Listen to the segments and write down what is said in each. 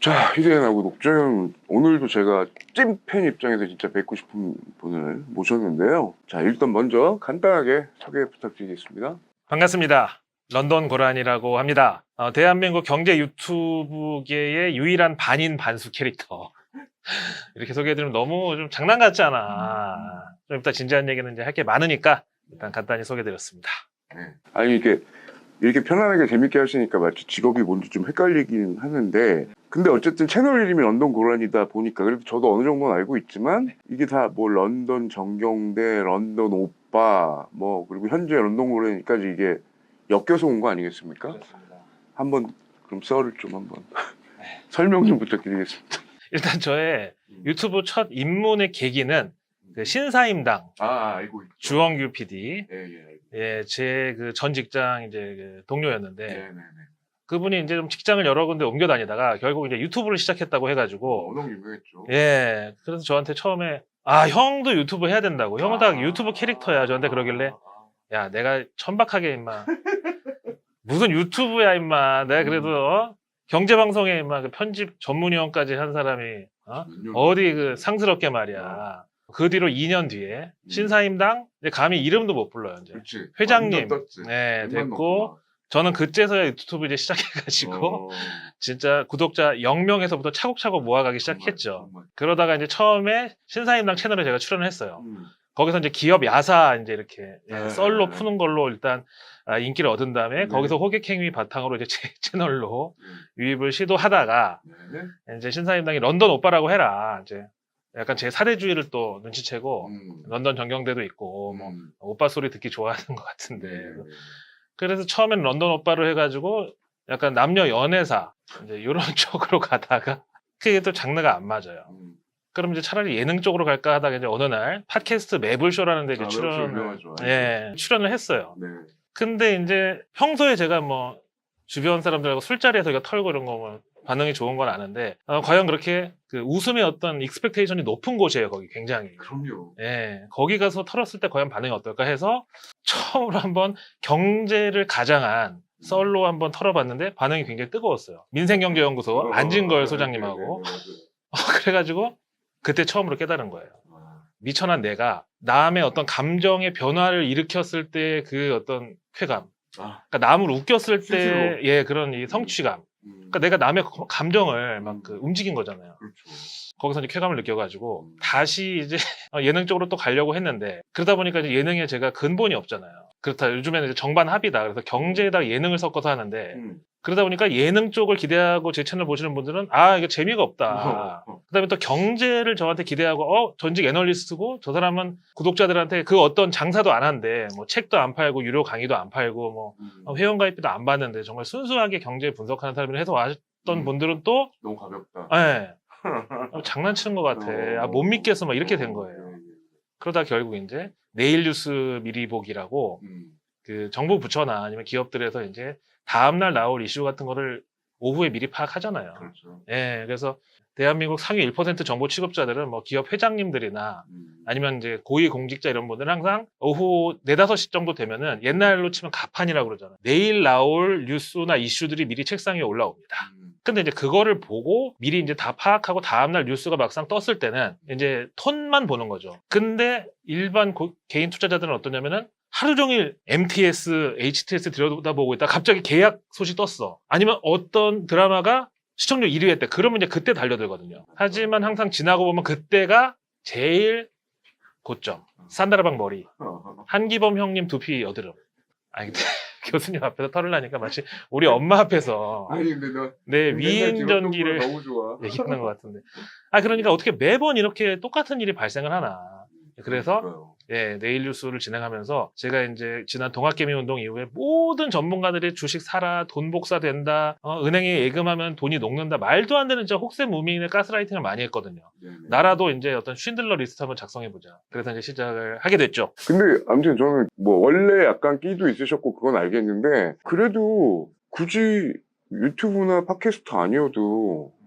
자, 희대현하고 녹조형, 오늘도 제가 찐팬 입장에서 진짜 뵙고 싶은 분을 모셨는데요. 자, 일단 먼저 간단하게 소개 부탁드리겠습니다. 반갑습니다. 런던 고란이라고 합니다. 대한민국 경제 유튜브계의 유일한 반인 반수 캐릭터. 이렇게 소개해드리면 너무 좀 장난 같잖아. 좀 이따 진지한 얘기는 이제 할 게 많으니까 일단 간단히 소개해드렸습니다. 아니, 이렇게 편안하게 재밌게 하시니까 마치 직업이 뭔지 좀 헷갈리긴 하는데, 근데 어쨌든 채널 이름이 런던 고란이다 보니까, 그래도 저도 어느 정도는 알고 있지만, 이게 다 뭐 런던 정경대, 런던 오빠, 뭐, 그리고 현재 런던 고란이까지 이게 엮여서 온 거 아니겠습니까? 그렇습니다. 한번, 그럼 썰을 좀 한번 설명 좀 부탁드리겠습니다. 일단 저의 유튜브 첫 입문의 계기는 그 신사임당 알고 있죠. 주원규 PD, 예. 제 그 전 직장 이제 그 동료였는데, 네네네. 그분이 이제 좀 직장을 여러 군데 옮겨 다니다가 결국 이제 유튜브를 시작했다고 해가지고, 워낙 유명했죠. 그래서 저한테 처음에, 형도 유튜브 해야 된다고. 형은 다 유튜브 캐릭터야. 저한테 그러길래, 야, 내가 천박하게, 임마. 무슨 유튜브야, 임마. 내가 그래도, 경제방송에, 임마, 그 편집 전문위원까지 한 사람이, 어디 그 상스럽게 말이야. 그 뒤로 2년 뒤에, 신사임당, 이제 감히 이름도 못 불러요, 이제. 그치. 회장님. 완전 떴지. 됐고, 저는 그제서야 유튜브 이제 시작해가지고, 진짜 구독자 0명에서부터 차곡차곡 모아가기 시작했죠. 정말. 그러다가 이제 처음에 신사임당 채널에 제가 출연을 했어요. 거기서 이제 기업 야사 이제 이렇게 썰로 푸는 걸로 일단 인기를 얻은 다음에 거기서 호객행위 바탕으로 이제 제 채널로 유입을 시도하다가 이제 신사임당이 런던 오빠라고 해라. 이제 약간 제 사대주의를 또 눈치채고 런던 전경대도 있고 뭐 오빠 소리 듣기 좋아하는 것 같은데 그래서 처음엔 런던 오빠로 해가지고 약간 남녀 연애사 이제 이런 쪽으로 가다가 그게 또 장르가 안 맞아요. 그럼 이제 차라리 예능 쪽으로 갈까 하다가 이제 어느 날 팟캐스트 매불쇼라는 데 이제 출연을 했어요. 네. 근데 이제 평소에 제가 뭐 주변 사람들하고 술자리에서 이거 털고 이런 거 뭐 반응이 좋은 건 아는데 과연 그렇게 그 웃음의 어떤 익스펙테이션이 높은 곳이에요. 거기 굉장히. 그럼요. 거기 가서 털었을 때 과연 반응이 어떨까 해서 처음으로 한번 경제를 가장한 썰로 한번 털어봤는데 반응이 굉장히 뜨거웠어요. 민생경제연구소 안진걸 소장님하고 그래가지고 그때 처음으로 깨달은 거예요. 미천한 내가 남의 어떤 감정의 변화를 일으켰을 때 그 어떤 쾌감, 그러니까 남을 웃겼을 때 그런 이 성취감, 그러니까 내가 남의 감정을 막 그 움직인 거잖아요. 그렇죠. 거기서 이제 쾌감을 느껴가지고 다시 이제 예능 쪽으로 또 가려고 했는데 그러다 보니까 이제 예능에 제가 근본이 없잖아요. 그렇다 요즘에는 이제 정반합이다. 그래서 경제에다가 예능을 섞어서 하는데 그러다 보니까 예능 쪽을 기대하고 제 채널 보시는 분들은 이게 재미가 없다. 그다음에 또 경제를 저한테 기대하고 전직 애널리스트고 저 사람은 구독자들한테 그 어떤 장사도 안 한대. 뭐 책도 안 팔고 유료 강의도 안 팔고 뭐 회원가입비도 안 받는데 정말 순수하게 경제 분석하는 사람을 해서 왔던 분들은 또 너무 가볍다. 장난치는 것 같아. 못 믿겠어. 막 이렇게 된 거예요. 그러다 결국 이제 내일 뉴스 미리 보기라고 그 정부 부처나 아니면 기업들에서 이제 다음날 나올 이슈 같은 거를 오후에 미리 파악하잖아요. 그렇죠. 그래서 대한민국 상위 1% 정보 취급자들은 뭐 기업 회장님들이나 아니면 이제 고위 공직자 이런 분들은 항상 오후 4, 5시 정도 되면은 옛날로 치면 가판이라고 그러잖아요. 내일 나올 뉴스나 이슈들이 미리 책상 위에 올라옵니다. 근데 이제 그거를 보고 미리 이제 다 파악하고 다음날 뉴스가 막상 떴을 때는 이제 톤만 보는 거죠. 근데 일반 개인 투자자들은 어떠냐면은 하루 종일 MTS, HTS 들여다보고 있다 갑자기 계약 소식 떴어. 아니면 어떤 드라마가 시청률 1위 했대. 그러면 이제 그때 달려들거든요. 하지만 항상 지나고 보면 그때가 제일 고점. 산다라방 머리. 한기범 형님 두피 여드름. 근데 교수님 앞에서 털으려니까 마치 우리 엄마 앞에서 아니 근데 너 내 위인전기를 너무 좋아. 얘기하는 것 같은데. 그러니까 어떻게 매번 이렇게 똑같은 일이 발생을 하나. 그래서 내일 뉴스를 진행하면서 제가 이제 지난 동학개미 운동 이후에 모든 전문가들이 주식 사라, 돈 복사된다, 은행에 예금하면 돈이 녹는다, 말도 안 되는 진짜 혹세무민의 가스라이팅을 많이 했거든요. 나라도 이제 어떤 쉰들러 리스트 한번 작성해보자. 그래서 이제 시작을 하게 됐죠. 근데 아무튼 저는 뭐 원래 약간 끼도 있으셨고 그건 알겠는데 그래도 굳이 유튜브나 팟캐스트 아니어도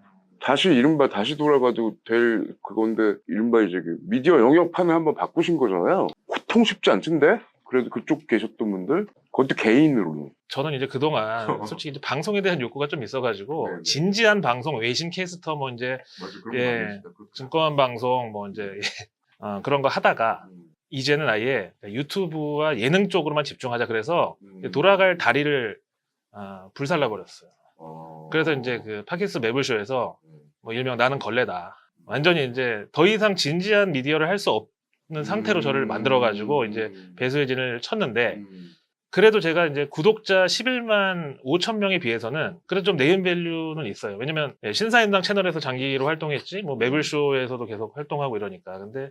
이른바 다시 돌아가도 될 그건데 이른바 이제 그 미디어 영역판을 한번 바꾸신 거잖아요. 보통 쉽지 않던데? 그래도 그쪽 계셨던 분들 그것도 개인으로. 저는 이제 그동안 솔직히 이제 방송에 대한 욕구가 좀 있어가지고 네네. 진지한 방송, 외신 캐스터 뭐 이제 맞아, 예, 증권 방송 뭐 이제 그런 거 하다가 이제는 아예 유튜브와 예능 쪽으로만 집중하자 그래서 돌아갈 다리를 불살라 버렸어요. 그래서 이제 그 팟캐스트 매블쇼에서 뭐 일명 나는 걸레다. 완전히 이제 더 이상 진지한 미디어를 할 수 없는 상태로 저를 만들어가지고 이제 배수의 진을 쳤는데 그래도 제가 이제 구독자 11만 5천 명에 비해서는 그래도 좀 네임밸류는 있어요. 왜냐면 신사임당 채널에서 장기로 활동했지, 뭐 매블쇼에서도 계속 활동하고 이러니까. 근데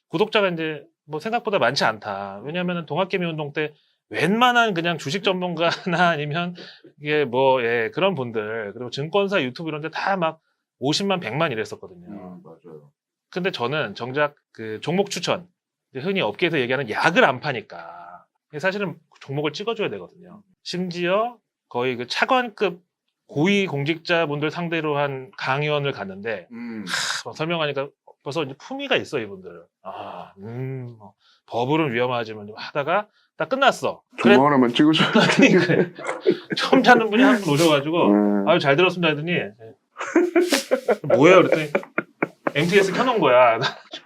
구독자가 이제 뭐 생각보다 많지 않다. 왜냐면은 동학개미 운동 때 웬만한 그냥 주식 전문가나 아니면 이게 뭐 그런 분들 그리고 증권사 유튜브 이런 데 다 막 50만, 100만 이랬었거든요. 맞아요. 근데 저는 정작 그 종목 추천, 흔히 업계에서 얘기하는 약을 안 파니까 사실은 종목을 찍어줘야 되거든요. 심지어 거의 그 차관급 고위 공직자분들 상대로 한 강연을 갔는데 막 설명하니까 벌써 이제 품위가 있어 이분들. 뭐 버블은 위험하지만 좀 하다가 딱 끝났어. 그래, 종목 하나만 찍어줘. 그래. 처음 찾는 분이 한 분 오셔가지고 아유 잘 들었습니다 하더니 뭐예요 그랬더니 MTS 켜놓은 거야.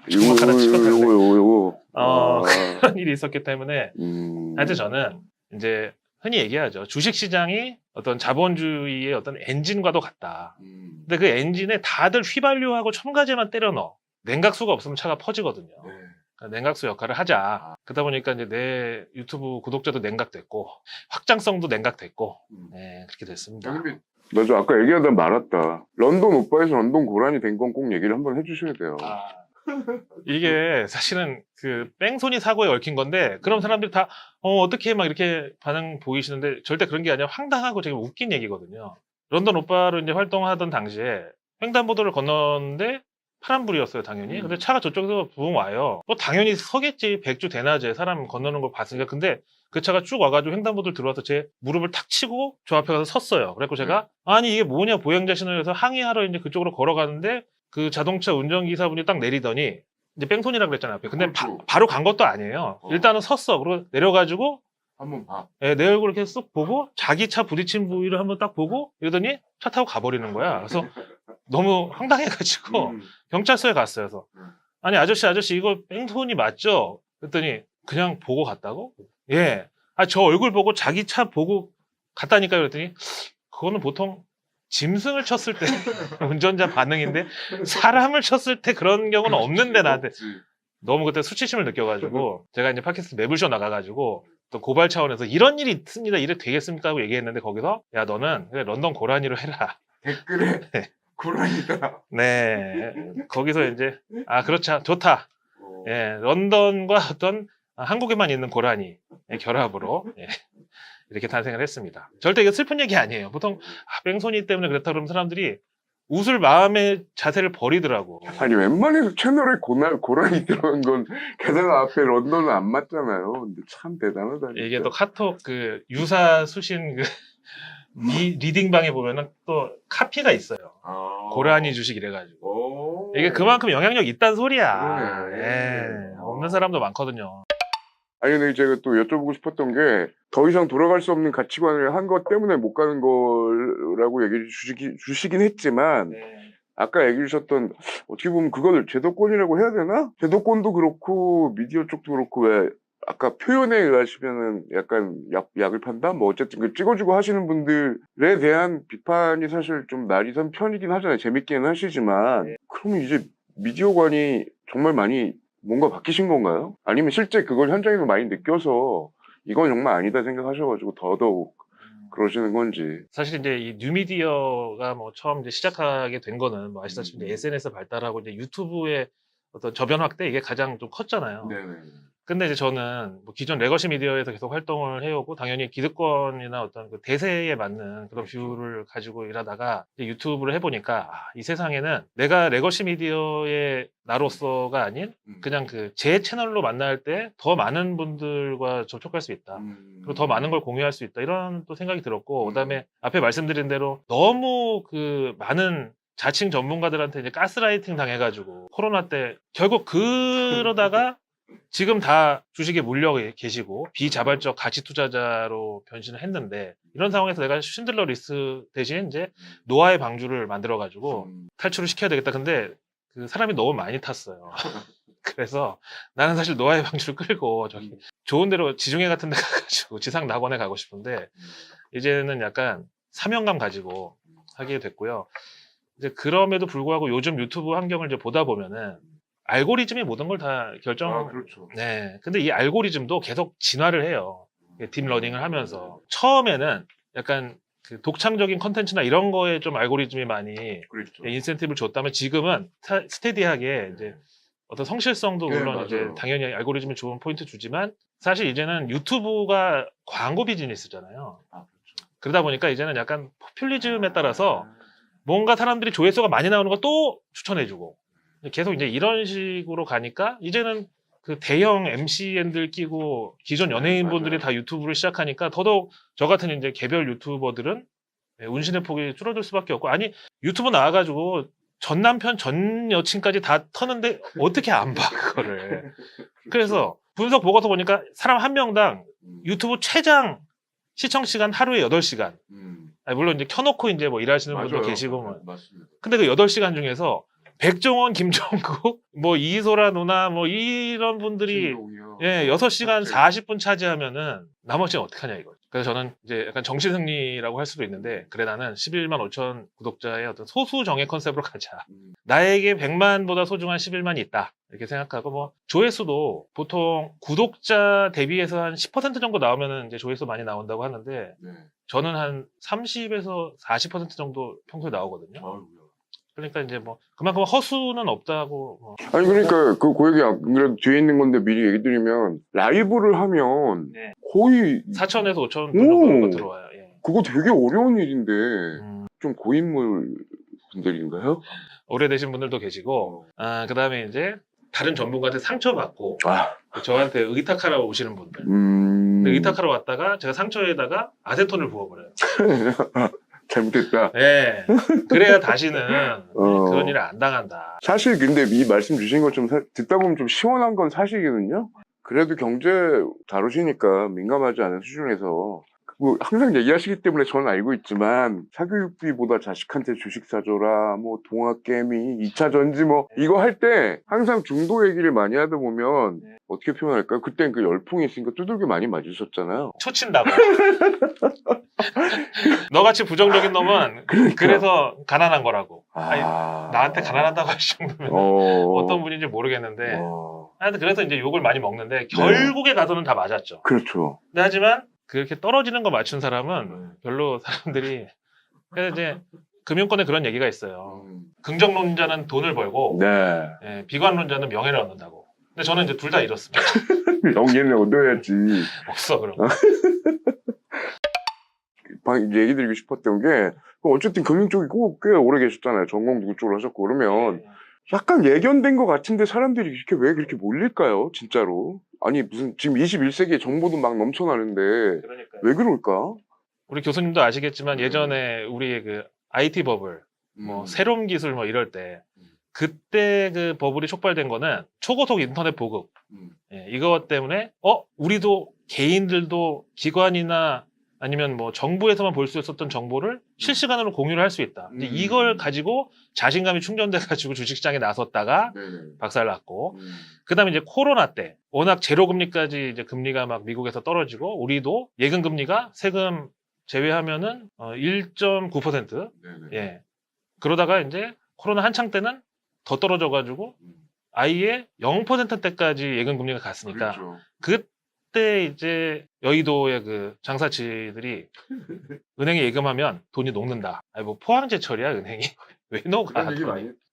종목 하나 찍었는데 요거. 그런 일이 있었기 때문에 하여튼 저는 이제 흔히 얘기하죠. 주식시장이 어떤 자본주의의 어떤 엔진과도 같다. 근데 그 엔진에 다들 휘발유하고 첨가제만 때려 넣어. 냉각수가 없으면 차가 퍼지거든요. 그러니까 냉각수 역할을 하자. 그러다 보니까 이제 내 유튜브 구독자도 냉각됐고 확장성도 냉각됐고 그렇게 됐습니다. 맞아, 아까 얘기하다 말았다. 런던 오빠에서 런던 고란이 된 건 꼭 얘기를 한번 해주셔야 돼요. 이게 사실은 그 뺑소니 사고에 얽힌 건데 그럼 사람들이 다 어떻게 막 이렇게 반응 보이시는데 절대 그런 게 아니라 황당하고 되게 웃긴 얘기거든요. 런던 오빠로 이제 활동하던 당시에 횡단보도를 건너는데 파란불이었어요, 당연히. 근데 차가 저쪽에서 부흥 와요. 뭐 당연히 서겠지. 백주 대낮에 사람 건너는 걸 봤으니까. 근데 그 차가 쭉 와가지고 횡단보도를 들어와서 제 무릎을 탁 치고 저 앞에 가서 섰어요. 그래갖고 제가 아니 이게 뭐냐 보행자 신호에서 항의하러 이제 그쪽으로 걸어가는데 그 자동차 운전기사분이 딱 내리더니 이제 뺑소니라고 그랬잖아요. 앞에. 근데 바로 간 것도 아니에요. 일단은 섰어. 그리고 내려가지고 한번 봐. 내 얼굴 이렇게 쓱 보고 자기 차 부딪힌 부위를 한번 딱 보고 이러더니 차 타고 가버리는 거야. 그래서 너무 황당해가지고 경찰서에 갔어요. 그래서 아니 아저씨 이거 뺑소니 맞죠? 그랬더니 그냥 보고 갔다고? 예. 저 얼굴 보고 자기 차 보고 갔다니까요. 그랬더니 그거는 보통 짐승을 쳤을 때 운전자 반응인데 사람을 쳤을 때 그런 경우는 없는데 나한테 너무 그때 수치심을 느껴가지고 제가 이제 팟캐스트 매블쇼 나가가지고 또 고발 차원에서 이런 일이 있습니다. 이래 되겠습니까? 하고 얘기했는데 거기서 야 너는 그래, 런던 고라니로 해라. 댓글에 고란이다. 네. 거기서 이제 그렇죠. 좋다. 예, 런던과 어떤 한국에만 있는 고라니 결합으로 이렇게 탄생을 했습니다. 절대 이거 슬픈 얘기 아니에요. 보통 뺑소니 때문에 그렇다 그러면 사람들이 웃을 마음의 자세를 버리더라고. 아니 웬만해서 채널에 고란이 들어간 건 게다가 앞에 런던은 안 맞잖아요. 근데 참 대단하다. 진짜. 이게 또 카톡 그 유사 수신 그 리딩방에 보면은 또 카피가 있어요. 고라니 주식 이래가지고. 이게 그만큼 영향력 있다는 소리야. 그러네. 없는 사람도 많거든요. 아니 근데 제가 또 여쭤보고 싶었던 게 더 이상 돌아갈 수 없는 가치관을 한 것 때문에 못 가는 거라고 얘기해 주시긴 했지만 아까 얘기해 주셨던 어떻게 보면 그걸 제도권이라고 해야 되나? 제도권도 그렇고 미디어 쪽도 그렇고 왜 아까 표현에 의하시면은 약간 약을 판다? 뭐 어쨌든 그 찍어주고 하시는 분들에 대한 비판이 사실 좀 날이 선 편이긴 하잖아요. 재밌게는 하시지만 그러면 이제 미디어관이 정말 많이 뭔가 바뀌신 건가요? 아니면 실제 그걸 현장에서 많이 느껴서 이건 정말 아니다 생각하셔가지고 더더욱 그러시는 건지. 사실 이제 이 뉴미디어가 뭐 처음 이제 시작하게 된 거는 뭐 아시다시피 이제 SNS 발달하고 이제 유튜브의 어떤 저변 확대 이게 가장 좀 컸잖아요. 네네. 근데 이제 저는 뭐 기존 레거시 미디어에서 계속 활동을 해오고 당연히 기득권이나 어떤 그 대세에 맞는 그런 뷰를 가지고 일하다가 이제 유튜브를 해보니까 이 세상에는 내가 레거시 미디어의 나로서가 아닌 그냥 그 제 채널로 만날 때 더 많은 분들과 접촉할 수 있다. 그리고 더 많은 걸 공유할 수 있다. 이런 또 생각이 들었고 그다음에 앞에 말씀드린 대로 너무 그 많은 자칭 전문가들한테 이제 가스라이팅 당해가지고 코로나 때 결국 그러다가 지금 다 주식에 물려 계시고 비자발적 가치 투자자로 변신을 했는데 이런 상황에서 내가 쉰들러 리스트 대신 이제 노아의 방주를 만들어 가지고 탈출을 시켜야 되겠다. 근데 그 사람이 너무 많이 탔어요. 그래서 나는 사실 노아의 방주를 끌고 저기 좋은 데로 지중해 같은 데 가가지고 지상 낙원에 가고 싶은데 이제는 약간 사명감 가지고 하게 됐고요. 이제 그럼에도 불구하고 요즘 유튜브 환경을 이제 보다 보면은 알고리즘이 모든 걸 다 결정. 그렇죠. 네. 근데 이 알고리즘도 계속 진화를 해요. 딥러닝을 하면서. 처음에는 약간 그 독창적인 컨텐츠나 이런 거에 좀 알고리즘이 많이 그렇죠. 인센티브를 줬다면 지금은 스테디하게 이제 어떤 성실성도 네, 물론 이제 맞아요. 당연히 알고리즘이 좋은 포인트 주지만 사실 이제는 유튜브가 광고 비즈니스잖아요. 그렇죠. 그러다 보니까 이제는 약간 포퓰리즘에 따라서 뭔가 사람들이 조회수가 많이 나오는 거 또 추천해주고 계속 이제 이런 식으로 가니까 이제는 그 대형 MCN들 끼고 기존 연예인분들이 다 유튜브를 시작하니까 더더욱 저 같은 이제 개별 유튜버들은 운신의 폭이 줄어들 수밖에 없고 아니 유튜브 나와가지고 전 남편 전 여친까지 다 터는데 어떻게 안 봐 그거를. 그래서 분석 보고서 보니까 사람 한 명당 유튜브 최장 시청 시간 하루에 8시간. 아니, 물론 이제 켜놓고 이제 뭐 일하시는 분도 계시고 뭐. 맞습니다. 근데 그 8시간 중에서 백종원, 김종국, 뭐 이소라 누나 뭐 이런 분들이 예, 6시간 40분 차지하면은 나머지는 어떡하냐 이거. 그래서 저는 이제 약간 정신승리라고 할 수도 있는데 그래 나는 11만 5천 구독자의 어떤 소수 정예 컨셉으로 가자. 나에게 100만보다 소중한 11만이 있다. 이렇게 생각하고 뭐 조회수도 보통 구독자 대비해서 한 10% 정도 나오면은 이제 조회수 많이 나온다고 하는데 저는 한 30에서 40% 정도 평소에 나오거든요. 그러니까 이제 뭐 그만큼 허수는 없다고 뭐. 아니 그러니까 그 고액이 안 그래도 뒤에 있는 건데 미리 얘기 드리면 라이브를 하면 네. 거의 4천에서 5천 분 정도 오! 들어와요. 예. 그거 되게 어려운 일인데 좀 고인물 분들인가요? 오래되신 분들도 계시고 그다음에 이제 다른 전문가한테 상처받고 아, 저한테 의탁하러 오시는 분들. 근데 의탁하러 왔다가 제가 상처에다가 아세톤을 부어버려요. 잘못했다. 네. 그래야 다시는 어. 그런 일을 안 당한다. 사실 근데 이 말씀 주신 것 좀 듣다 보면 좀 시원한 건 사실이거든요. 그래도 경제 다루시니까 민감하지 않은 수준에서 뭐 항상 얘기하시기 때문에 저는 알고 있지만 사교육비보다 자식한테 주식 사줘라 뭐 동학개미 2차 전지 뭐 이거 할 때 항상 중도 얘기를 많이 하다 보면 어떻게 표현할까요? 그땐 그 열풍이 있으니까 두들겨 많이 맞으셨잖아요. 초친다고. 너같이 부정적인 놈은 그러니까. 그래서 가난한 거라고. 아니, 아... 나한테 가난하다고 하실 정도면 어떤 분인지 모르겠는데 하여튼 그래서 이제 욕을 많이 먹는데 결국에 가서는 다 맞았죠. 그렇죠. 근데 하지만 그렇게 떨어지는 거 맞춘 사람은 별로 사람들이 그래서 이제 금융권에 그런 얘기가 있어요. 긍정론자는 돈을 벌고 네. 예, 비관론자는 명예를 얻는다고. 근데 저는 이제 둘 다 잃었습니다. 명예는 얻어야지. 없어 그런 거. 이제 얘기 드리고 싶었던 게 어쨌든 금융 쪽이 꽤 오래 계셨잖아요. 전공 누구 쪽으로 하셨고 그러면 약간 예견된 것 같은데 사람들이 이렇게 왜 그렇게 몰릴까요? 진짜로. 아니 무슨 지금 21세기에 정보도 막 넘쳐나는데 그러니까요. 왜 그럴까? 우리 교수님도 아시겠지만 예전에 우리 그 IT 버블 뭐 새로운 기술 뭐 이럴 때 그때 그 버블이 촉발된 거는 초고속 인터넷 보급 예, 이것 때문에 우리도 개인들도 기관이나 아니면 뭐 정부에서만 볼 수 있었던 정보를 실시간으로 공유를 할 수 있다. 이제 이걸 가지고 자신감이 충전돼 가지고 주식시장에 나섰다가 박살났고 그다음에 이제 코로나 때 워낙 제로 금리까지 이제 금리가 막 미국에서 떨어지고 우리도 예금 금리가 세금 제외하면은 1.9%. 예. 그러다가 이제 코로나 한창 때는 더 떨어져 가지고 아예 0%대까지 예금 금리가 갔으니까 그때 이제 여의도의 그 장사치들이 은행에 예금하면 돈이 녹는다. 아니 뭐 포항제철이야 은행이 왜 녹아?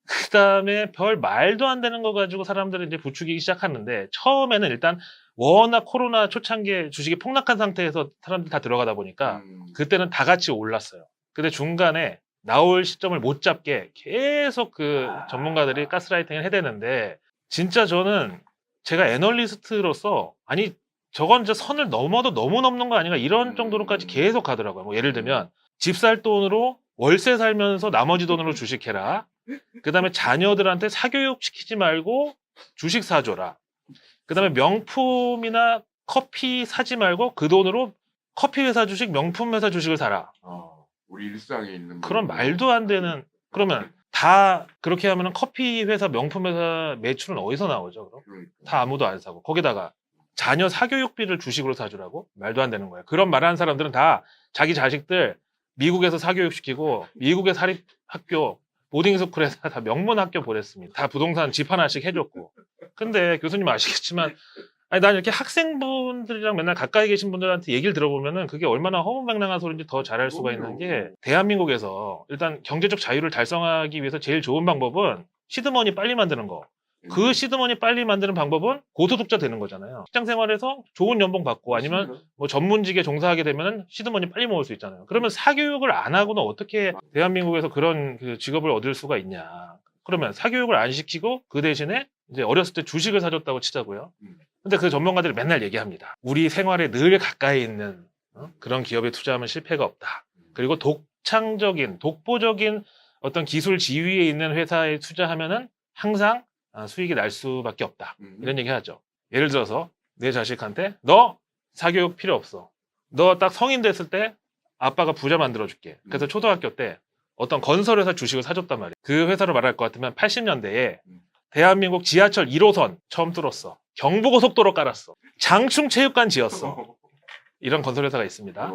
그다음에 별 말도 안 되는 거 가지고 사람들이 이제 부추기기 시작하는데 처음에는 일단 워낙 코로나 초창기에 주식이 폭락한 상태에서 사람들이 다 들어가다 보니까 그때는 다 같이 올랐어요. 근데 중간에 나올 시점을 못 잡게 계속 그 전문가들이 가스라이팅을 해대는데 진짜 저는 제가 애널리스트로서 아니 저건 진짜 선을 넘어도 너무 넘는 거 아닌가 이런 정도로까지 계속 가더라고요. 뭐 예를 들면 집 살 돈으로 월세 살면서 나머지 돈으로 주식해라. 그 다음에 자녀들한테 사교육 시키지 말고 주식 사줘라. 그다음에 명품이나 커피 사지 말고 그 돈으로 커피 회사 주식, 명품 회사 주식을 사라. 우리 일상에 있는 그런 거. 말도 안 되는. 그러면 다 그렇게 하면은 커피 회사, 명품 회사 매출은 어디서 나오죠? 그럼 그러니까. 다 아무도 안 사고 거기다가 자녀 사교육비를 주식으로 사주라고? 말도 안 되는 거예요. 그런 말하는 사람들은 다 자기 자식들 미국에서 사교육시키고 미국의 사립학교 보딩스쿨에서 다 명문학교 보냈습니다. 다 부동산 집 하나씩 해줬고. 근데 교수님 아시겠지만 아니 난 이렇게 학생분들이랑 맨날 가까이 계신 분들한테 얘기를 들어보면은 그게 얼마나 허무맹랑한 소리인지 더 잘할 수가 있는 게 대한민국에서 일단 경제적 자유를 달성하기 위해서 제일 좋은 방법은 시드머니 빨리 만드는 거. 그 시드머니 빨리 만드는 방법은 고소득자 되는 거잖아요. 직장 생활에서 좋은 연봉 받고 아니면 뭐 전문직에 종사하게 되면은 시드머니 빨리 모을 수 있잖아요. 그러면 사교육을 안 하고는 어떻게 대한민국에서 그런 그 직업을 얻을 수가 있냐. 그러면 사교육을 안 시키고 그 대신에 이제 어렸을 때 주식을 사줬다고 치자고요. 근데 그 전문가들이 맨날 얘기합니다. 우리 생활에 늘 가까이 있는 그런 기업에 투자하면 실패가 없다. 그리고 독창적인, 독보적인 어떤 기술 지위에 있는 회사에 투자하면은 항상 수익이 날 수밖에 없다. 이런 얘기 하죠. 예를 들어서 내 자식한테 너 사교육 필요 없어. 너 딱 성인 됐을 때 아빠가 부자 만들어줄게. 그래서 초등학교 때 어떤 건설회사 주식을 사줬단 말이에요. 그 회사를 말할 것 같으면 80년대에 대한민국 지하철 1호선 처음 뚫었어. 경부고속도로 깔았어. 장충체육관 지었어. 이런 건설회사가 있습니다.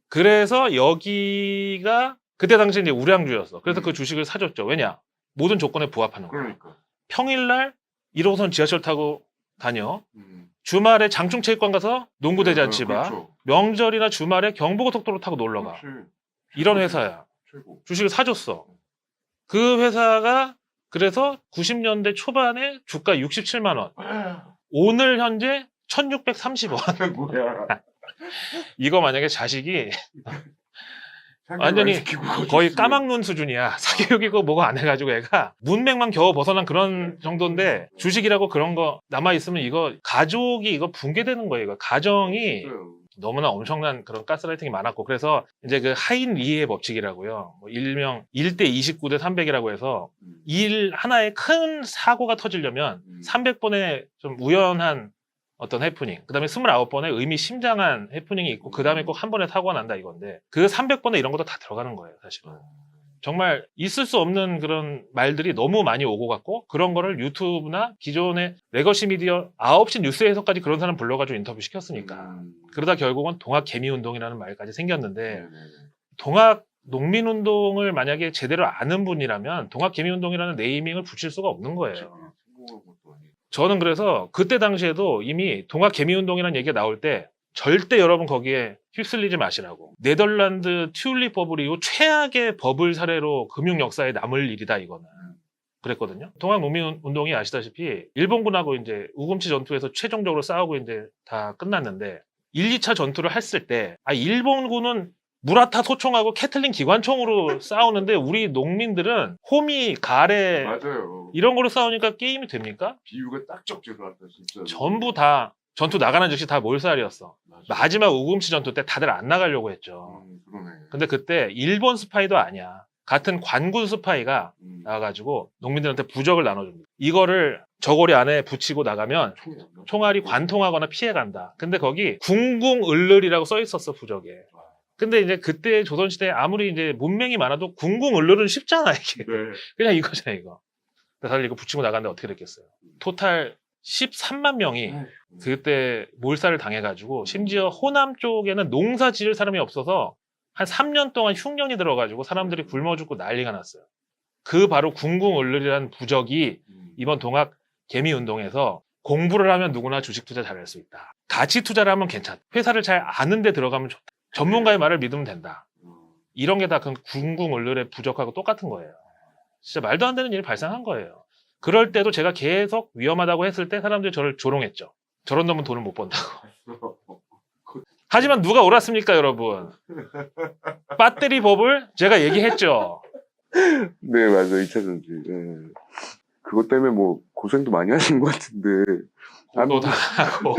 그래서 여기가 그때 당시 이제 우량주였어. 그래서 그 주식을 사줬죠. 왜냐? 모든 조건에 부합하는 거야. 그러니까. 평일날 1호선 지하철 타고 다녀. 주말에 장충체육관 가서 농구 대잔치 봐. 그렇죠. 명절이나 주말에 경부고속도로 타고 놀러 가. 그렇지. 이런 회사야. 최고. 주식을 사줬어. 그 회사가 그래서 90년대 초반에 주가 67만 원. 오늘 현재 1630원. 뭐야. 이거 만약에 자식이 완전히 거의 까막눈 수준이야. 사교육이고 뭐고 안 해가지고 애가 문맥만 겨우 벗어난 그런 정도인데 주식이라고 그런 거 남아있으면 이거 가족이 이거 붕괴되는 거예요. 이거 가정이 너무나 엄청난 그런 가스라이팅이 많았고 그래서 이제 그 하인 리의 법칙이라고요. 뭐 일명 1대 29대 300이라고 해서 일 하나의 큰 사고가 터지려면 300번의 좀 우연한 어떤 해프닝, 그 다음에 29번의 의미심장한 해프닝이 있고, 그 다음에 꼭 한 번에 사고가 난다 이건데, 그 300번에 이런 것도 다 들어가는 거예요, 사실은. 정말 있을 수 없는 그런 말들이 너무 많이 오고 갔고, 그런 거를 유튜브나 기존의 레거시 미디어 9시 뉴스 해석까지 그런 사람 불러가지고 인터뷰 시켰으니까. 그러다 결국은 동학개미운동이라는 말까지 생겼는데, 동학 농민운동을 만약에 제대로 아는 분이라면 동학개미운동이라는 네이밍을 붙일 수가 없는 거예요. 저는 그래서 그때 당시에도 이미 동학개미운동이라는 얘기가 나올 때 절대 여러분 거기에 휩쓸리지 마시라고. 네덜란드 튤립 버블 이후 최악의 버블 사례로 금융 역사에 남을 일이다 이거는. 그랬거든요. 동학농민운동이 아시다시피 일본군하고 이제 우금치 전투에서 최종적으로 싸우고 이제 다 끝났는데 1, 2차 전투를 했을 때 일본군은 무라타 소총하고 캐틀린 기관총으로 싸우는데 우리 농민들은 호미, 가래 맞아요. 이런 거로 싸우니까 게임이 됩니까? 비유가 딱 적절하다 진짜. 전부 다 전투 나가는 즉시 다 몰살이었어. 맞아. 마지막 우금치 전투 때 다들 안 나가려고 했죠. 그러네. 근데 그때 일본 스파이도 아니야. 같은 관군 스파이가 나와가지고 농민들한테 부적을 나눠줍니다. 이거를 저고리 안에 붙이고 나가면 총알이 관통하거나 피해간다. 근데 거기 궁궁을르리라고 써 있었어 부적에. 근데 이제 그때 조선시대에 아무리 이제 문맹이 많아도 궁궁을르르는 쉽잖아 이게. 네. 그냥 이거잖아 이거. 다들 이거 붙이고 나갔는데 어떻게 됐겠어요? 토탈 13만 명이 그때 몰살을 당해가지고 심지어 호남 쪽에는 농사 지을 사람이 없어서 한 3년 동안 흉년이 들어가지고 사람들이 굶어 죽고 난리가 났어요. 그 바로 궁궁을르리라는 부적이 이번 동학 개미운동에서 공부를 하면 누구나 주식 투자 잘할 수 있다. 가치 투자를 하면 괜찮다. 회사를 잘 아는 데 들어가면 좋다. 전문가의 말을 믿으면 된다. 이런 게 다 그 궁궁을르의 부적하고 똑같은 거예요. 진짜 말도 안 되는 일이 발생한 거예요. 그럴 때도 제가 계속 위험하다고 했을 때 사람들이 저를 조롱했죠. 저런 놈은 돈을 못 번다고. 하지만 누가 옳았습니까, 여러분? 배터리 법을 제가 얘기했죠. 네, 맞아요. 2차 전지. 네. 그것 때문에 뭐 고생도 많이 하신 것 같은데. 또 다 하고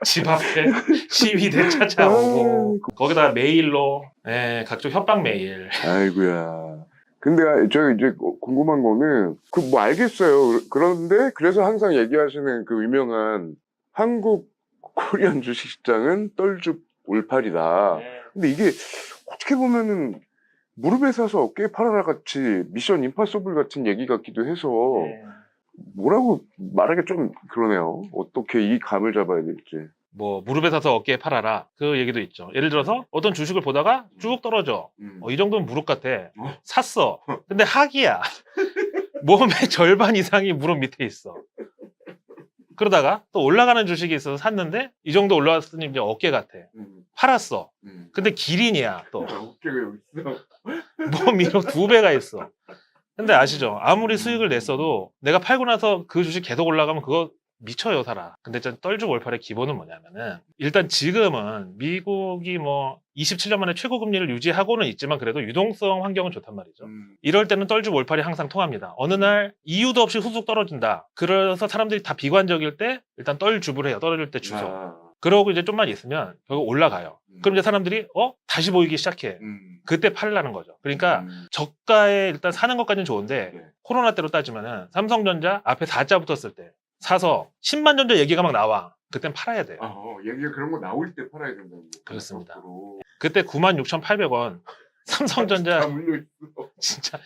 집 앞에 시위대 찾아오고 거기다 메일로 각종 협박 메일. 아이고야. 근데 저 이제 궁금한 거는 그 뭐 알겠어요. 그런데 그래서 항상 얘기하시는 그 유명한 한국 코리안 주식시장은 떨줍 올팔이다. 네. 근데 이게 어떻게 보면은 무릎에 사서 어깨에 팔아라 같이 미션 임파서블 같은 얘기 같기도 해서 네. 뭐라고 말하기 좀 그러네요. 어떻게 이 감을 잡아야 될지. 뭐 무릎에 사서 어깨에 팔아라 그 얘기도 있죠. 예를 들어서 어떤 주식을 보다가 쭉 떨어져. 이 정도면 무릎 같아. 샀어. 근데 하기야. 몸의 절반 이상이 무릎 밑에 있어. 그러다가 또 올라가는 주식이 있어서 샀는데 이 정도 올라왔으니 이제 어깨 같아. 팔았어. 근데 기린이야 또. 어깨가 여기 있어. 몸 위로 2배가 있어. 근데 아시죠? 아무리 수익을 냈어도 내가 팔고 나서 그 주식 계속 올라가면 그거 미쳐요, 살아. 근데 전 떨주 월팔의 기본은 뭐냐면은 일단 지금은 미국이 뭐 27년 만에 최고 금리를 유지하고는 있지만 그래도 유동성 환경은 좋단 말이죠. 이럴 때는 떨주 월팔이 항상 통합니다. 어느 날 이유도 없이 후속 떨어진다. 그래서 사람들이 다 비관적일 때 일단 떨줍을 해요. 떨어질 때 주서. 그러고 이제 좀만 있으면 결국 올라가요. 그럼 이제 사람들이 다시 보이기 시작해. 그때 팔라는 거죠. 그러니까 저가에 일단 사는 것까지는 좋은데 네. 코로나 때로 따지면은 삼성전자 앞에 4자 붙었을 때 사서 10만 전자 얘기가 막 나와. 그땐 팔아야 돼요. 얘기가 그런 거 나올 때 팔아야 된다고. 그렇습니다. 앞으로. 그때 96,800원 삼성전자 다 물려있어. 진짜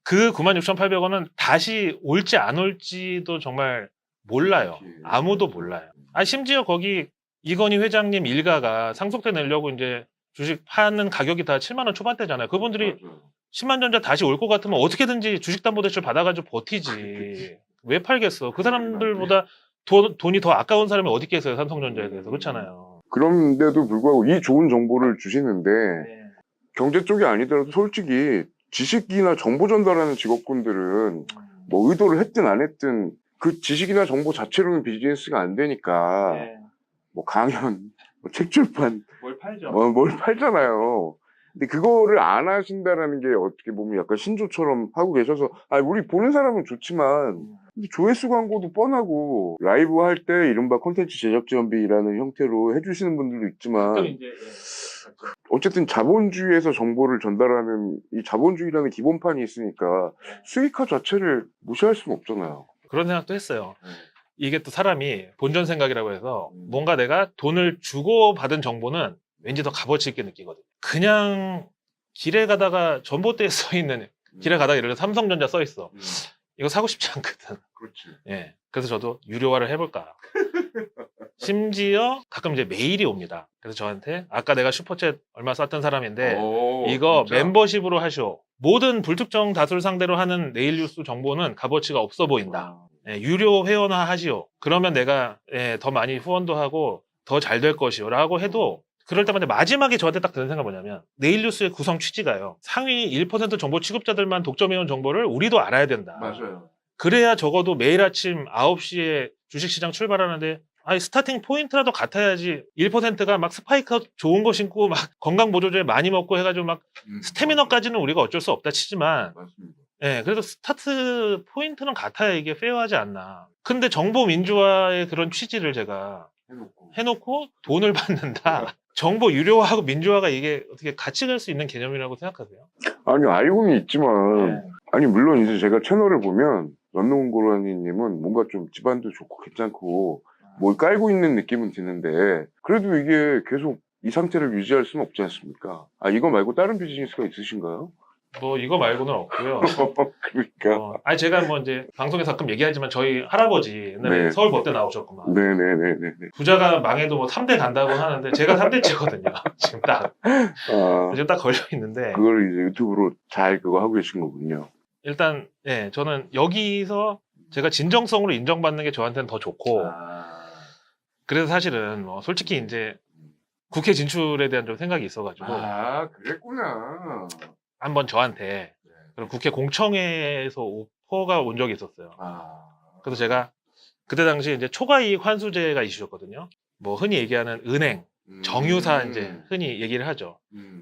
그 96,800원은 다시 올지 안 올지도 정말 몰라요. 아무도 몰라요. 심지어 거기 이건희 회장님 일가가 상속세 내려고 이제 주식 파는 가격이 다 7만 원 초반대잖아요. 그분들이 맞아요. 10만 전자 다시 올 것 같으면 어떻게든지 주식담보대출 받아가지고 버티지. 왜 팔겠어? 그 사람들보다 돈이 더 아까운 사람이 어디 있겠어요? 삼성전자에 대해서. 그렇잖아요. 그런데도 불구하고 이 좋은 정보를 주시는데 경제 쪽이 아니더라도 솔직히 지식이나 정보 전달하는 직업군들은 뭐 의도를 했든 안 했든 그 지식이나 정보 자체로는 비즈니스가 안 되니까 뭐 강연, 뭐 책 출판 뭘 팔죠? 뭘 팔잖아요. 근데 그거를 안 하신다라는 게 어떻게 보면 약간 신조처럼 하고 계셔서 우리 보는 사람은 좋지만 근데 조회수 광고도 뻔하고 라이브 할 때 이른바 콘텐츠 제작 지원비라는 형태로 해주시는 분들도 있지만 이제 어쨌든 자본주의에서 정보를 전달하는 이 자본주의라는 기본판이 있으니까 수익화 자체를 무시할 수는 없잖아요. 그런 생각도 했어요. 이게 또 사람이 본전 생각이라고 해서 뭔가 내가 돈을 주고 받은 정보는 왠지 더 값어치 있게 느끼거든요. 그냥 길에 가다가 전봇대에 써 있는 길에 가다가 예를 들어 삼성전자 써 있어. 이거 사고 싶지 않거든. 그렇지. 예. 그래서 저도 유료화를 해볼까. 심지어 가끔 이제 메일이 옵니다. 그래서 저한테 아까 내가 슈퍼챗 얼마 썼던 사람인데 이거 진짜? 멤버십으로 하시오. 모든 불특정 다수를 상대로 하는 네일 뉴스 정보는 값어치가 없어 보인다. 예, 유료 회원화 하시오. 그러면 내가 더 많이 후원도 하고 더 잘 될 것이오 라고 해도 그럴 때마다 마지막에 저한테 딱 드는 생각이 뭐냐면 네일 뉴스의 구성 취지가요. 상위 1% 정보 취급자들만 독점해온 정보를 우리도 알아야 된다. 맞아요. 그래야 적어도 매일 아침 9시에 주식시장 출발하는데 스타팅 포인트라도 같아야지 1%가 막 스파이크 좋은 거 신고 막 건강보조제 많이 먹고 해가지고 막 스태미너까지는 우리가 어쩔 수 없다 치지만 맞습니다. 예, 그래도 스타트 포인트는 같아야 이게 페어하지 않나. 근데 정보 민주화의 그런 취지를 제가 해놓고 돈을 받는다. 정보 유료화하고 민주화가 이게 어떻게 같이 갈 수 있는 개념이라고 생각하세요? 알고는 있지만 네. 물론 이제 제가 채널을 보면 연농고라니님은 뭔가 좀 집안도 좋고 괜찮고 뭘 깔고 있는 느낌은 드는데 그래도 이게 계속 이 상태를 유지할 수는 없지 않습니까? 이거 말고 다른 비즈니스가 있으신가요? 뭐 이거 말고는 없고요. 그러니까. 제가 뭐 이제 방송에서 가끔 얘기하지만 저희 할아버지 옛날에 네. 서울 법대 나오셨구만. 네네네네. 부자가 망해도 뭐 3대 간다고 하는데 제가 3대째거든요. 지금 딱 걸려 있는데. 그걸 이제 유튜브로 잘 그거 하고 계신 거군요. 일단 저는 여기서 제가 진정성으로 인정받는 게 저한테는 더 좋고 그래서 사실은 뭐 솔직히 이제 국회 진출에 대한 좀 생각이 있어가지고 그랬구나. 한번 저한테 그럼 국회 공청회에서 오퍼가 온 적이 있었어요. 그래서 제가 그때 당시 이제 초과이익 환수제가 이슈였거든요. 뭐 흔히 얘기하는 은행, 정유사 이제 흔히 얘기를 하죠.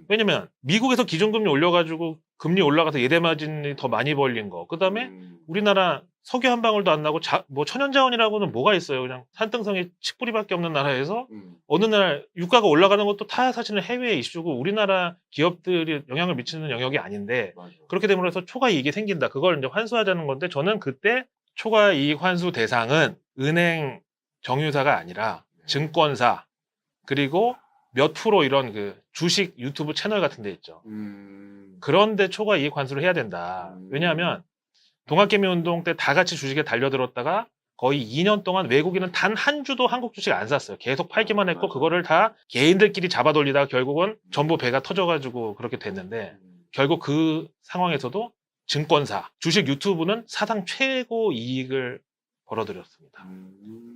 왜냐면 미국에서 기준금리 올려가지고 금리 올라가서 예대마진이 더 많이 벌린 거. 그 다음에 우리나라 석유 한 방울도 안 나고 뭐 천연자원이라고는 뭐가 있어요. 그냥 산등성이 칡뿌리밖에 없는 나라에서 어느 날 유가가 올라가는 것도 타 사실은 해외 이슈고 우리나라 기업들이 영향을 미치는 영역이 아닌데 맞아. 그렇게 됨으로써 초과 이익이 생긴다. 그걸 이제 환수하자는 건데 저는 그때 초과 이익 환수 대상은 은행 정유사가 아니라 증권사 그리고 몇 프로 이런 그 주식 유튜브 채널 같은 데 있죠. 그런데 초과 이익 환수를 해야 된다. 왜냐하면 동학개미운동 때 다 같이 주식에 달려들었다가 거의 2년 동안 외국인은 단 한 주도 한국 주식 안 샀어요. 계속 팔기만 했고 그거를 다 개인들끼리 잡아 돌리다가 결국은 전부 배가 터져가지고 그렇게 됐는데 결국 그 상황에서도 증권사, 주식 유튜브는 사상 최고 이익을 벌어들였습니다.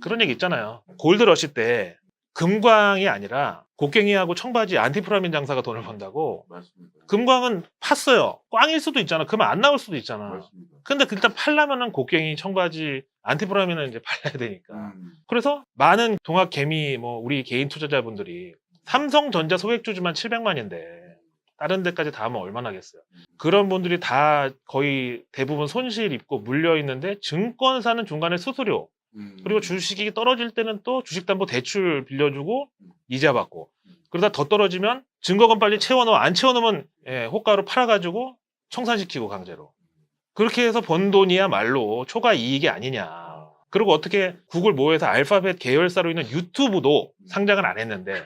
그런 얘기 있잖아요. 골드러시 때 금광이 아니라 곡괭이하고 청바지 안티프라민 장사가 돈을 번다고. 맞습니다. 금광은 팠어요. 꽝일 수도 있잖아. 그러면 안 나올 수도 있잖아. 맞습니다. 근데 일단 팔려면은 곡괭이, 청바지, 안티프라민은 이제 팔려야 되니까. 그래서 많은 동학 개미 뭐 우리 개인 투자자분들이 삼성전자 소액주주만 700만인데 다른 데까지 다 하면 얼마나 하겠어요. 그런 분들이 다 거의 대부분 손실 입고 물려 있는데 증권사는 중간에 수수료 그리고 주식이 떨어질 때는 또 주식담보대출 빌려주고 이자 받고 그러다 더 떨어지면 증거금 빨리 채워넣어 안 채워놓으면 호가로 팔아가지고 청산시키고 강제로 그렇게 해서 번 돈이야말로 초과 이익이 아니냐. 그리고 어떻게 구글 모에서 알파벳 계열사로 있는 유튜브도 상장을 안 했는데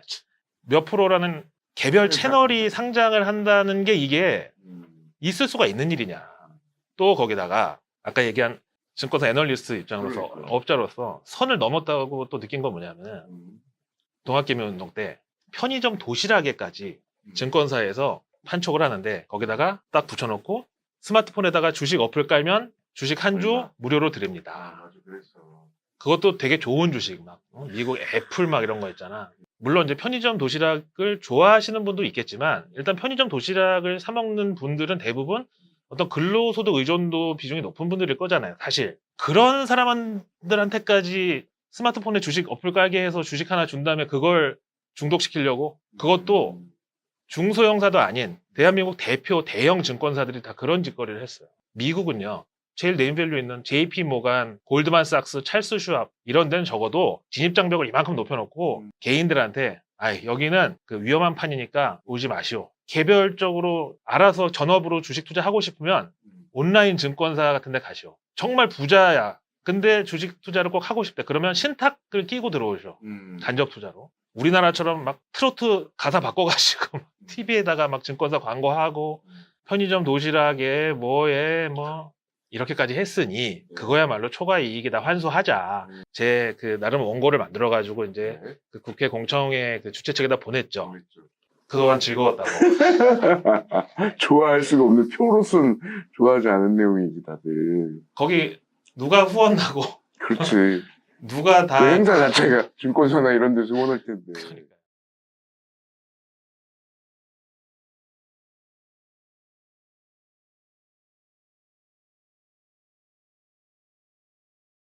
몇 프로라는 개별 채널이 상장을 한다는 게 이게 있을 수가 있는 일이냐. 또 거기다가 아까 얘기한 증권사 애널리스트 입장으로서 업자로서 선을 넘었다고 또 느낀 건 뭐냐면 동학개미운동 때 편의점 도시락에까지 증권사에서 판촉을 하는데 거기다가 딱 붙여놓고 스마트폰에다가 주식 어플 깔면 주식 한 주 무료로 드립니다. 그것도 되게 좋은 주식 막 미국 애플 막 이런 거 있잖아. 물론 이제 편의점 도시락을 좋아하시는 분도 있겠지만 일단 편의점 도시락을 사 먹는 분들은 대부분 어떤 근로소득 의존도 비중이 높은 분들일 거잖아요. 사실 그런 사람들한테까지 스마트폰에 주식 어플 깔게 해서 주식 하나 준 다음에 그걸 중독시키려고 그것도 중소형사도 아닌 대한민국 대표 대형 증권사들이 다 그런 짓거리를 했어요. 미국은요. 제일 네임밸류 있는 JP 모간, 골드만삭스, 찰스 슈왑 이런 데는 적어도 진입장벽을 이만큼 높여놓고 개인들한테 여기는 그 위험한 판이니까 오지 마시오. 개별적으로 알아서 전업으로 주식 투자하고 싶으면 온라인 증권사 같은 데 가시오. 정말 부자야. 근데 주식 투자를 꼭 하고 싶대. 그러면 신탁을 끼고 들어오셔. 간접 투자로. 우리나라처럼 막 트로트 가사 바꿔가지고 TV에다가 막 증권사 광고하고 편의점 도시락에 뭐에 뭐 이렇게까지 했으니 그거야말로 초과 이익이다 환수하자. 제 그 나름 원고를 만들어가지고 이제 그 국회 공청회 그 주최 측에다 보냈죠. 그동안 즐거웠다고. 좋아할 수가 없는 표로서는 좋아하지 않은 내용이지 다들. 거기 누가 후원하고 그렇지. 누가 그 다 행사 자체가 증권사나 이런 데서 후원할 텐데.